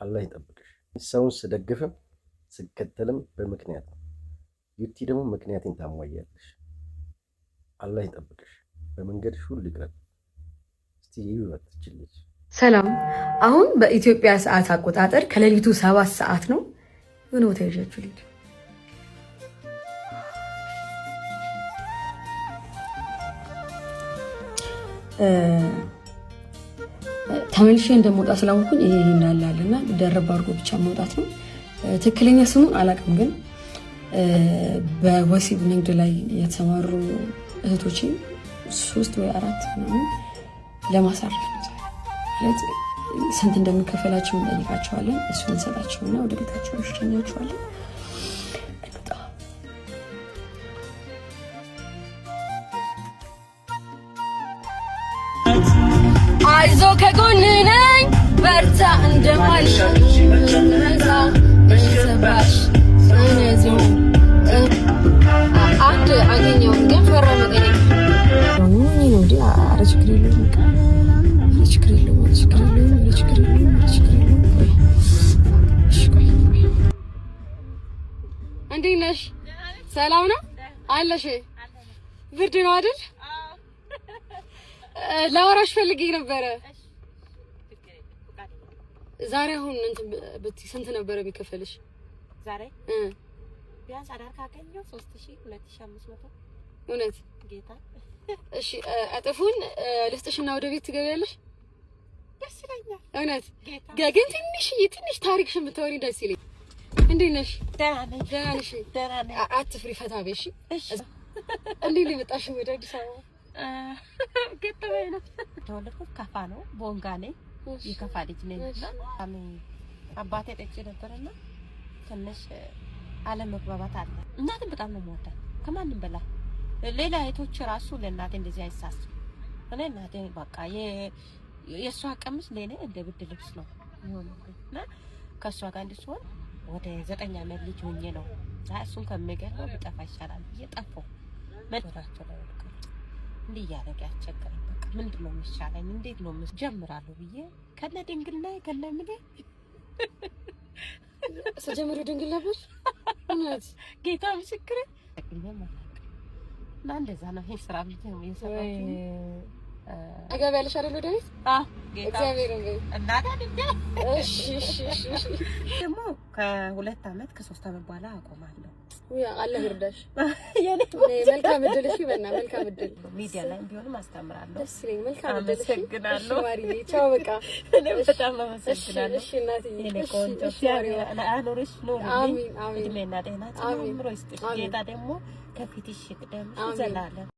አላህ ይጠብቅሽ። ሰውን ስደግፍም ስከተልም በምክንያት ነው። ዩቲ ደግሞ ምክንያቴን ታሟያለሽ። አላህ ይጠብቅሽ። በመንገድሽ ሁሉ ይቅረብ። እስቲ ይወት ትችልሽ። ሰላም። አሁን በኢትዮጵያ ሰዓት አቆጣጠር ከሌሊቱ 7 ሰዓት ነው። የሆነ ቦታ ይዣችሁ ልሂድ። ተመልሼ እንደመውጣት ስላወኩኝ ይሄ እንዳላለና ደረብ አድርጎ ብቻ መውጣት ነው። ትክክለኛ ስሙን አላውቅም፣ ግን በወሲብ ንግድ ላይ የተሰማሩ እህቶቼ 3 ወይ 4 ምናምን ለማሳረፍ ማለት ስንት እንደሚከፈላቸው እንጠይቃቸዋለን። እሱን እንሰጣቸውና ወደ ቤታቸው እንሸኛቸዋለን። አይዞ ከጎን ነኝ በርታ እንደማልረሳ እንሰባሽ እነዚሁ አንድ አገኘው ግን ፈረመ ገኝ ነው ነው እንዴ? ኧረ ችግር የለውም እንዴት ነሽ? ሰላም ነው አለሽ? ብርድ ነው አይደል? ላወራሽ ፈልጌ ነበረ። ዛሬ አሁን ስንት ነበረ ቢከፈልሽ? ዛሬ ቢያንስ አዳር ካገኘው 3000 2500 እውነት ጌታ። እሺ አጥፉን ልስጥሽና ወደ ቤት ትገቢያለሽ? ደስ ይለኛል እውነት ግን ትንሽ ታሪክሽን ብታወሪ ደስ ይለኛል። እንዴት ነሽ? ደህና ነሽ? አትፍሪ፣ ፈታ በይ እሺ። እንዴት ነው የመጣሽው ወደ አዲስ አበባ? ገጠመኝ ነው። ተወለድኩት ከፋ ነው፣ ቦንጋ ነኝ። የከፋ ልጅ ነኝ። አባቴ ጠጪ ነበርና ትንሽ አለመግባባት አለ። እናቴን በጣም ነው የምወዳት ከማንም በላይ። ሌላ እህቶች ራሱ ለእናቴ እንደዚህ አይሳሱ። እኔ እናቴ በቃ የእሷ ቀሚስ ለኔ እንደ ብርድ ልብስ ነው የሚሆነውና ከእሷ ጋር እንድትሆን ወደ 9 ዓመት ልጅ ሆኜ ነው እሱን ከመገለው ብጠፋ ይሻላል ብዬ ጠፋሁ። መጥራቸው ላይ ወጣ እንዲህ እያደረገ ያስቸገረኝ። በቃ ምንድን ነው የሚሻለኝ? እንዴት ነው ጀምራለሁ ብዬ ከነ ድንግልና ከነ ምን ሰጀመሩ ድንግል ነበር እውነት ጌታ ምስክር እና እንደዛ ነው። ይሄ ስራ ብቻ ነው የሰራሁት። አገባ ያለሽ አይደል ወደ ቤት? እግዚአብሔር ይመስገን። እናታ እንዴ እሺ ደግሞ ከ2 ዓመት ከ3 ዓመት በኋላ አቆማለሁ። አላህ ይርዳሽ። የኔ መልካም እድል። እሺ በእና መልካም እድል። ሚዲያ ላይ ቢሆንም አስተምራለሁ። ደስ ይለኝ። መልካም እድል። አመሰግናለሁ። ማሪዬ ቻው። በቃ እኔ በጣም አመሰግናለሁ። እሺ እናትዬ። እኔ ቆንጆ አኖርሽ ኖር። አሜን አሜን። እድሜና ጤና ጨምሮ ይስጥሽ። ጌታ ደግሞ ከፊትሽ ይቅደም ዘላለም።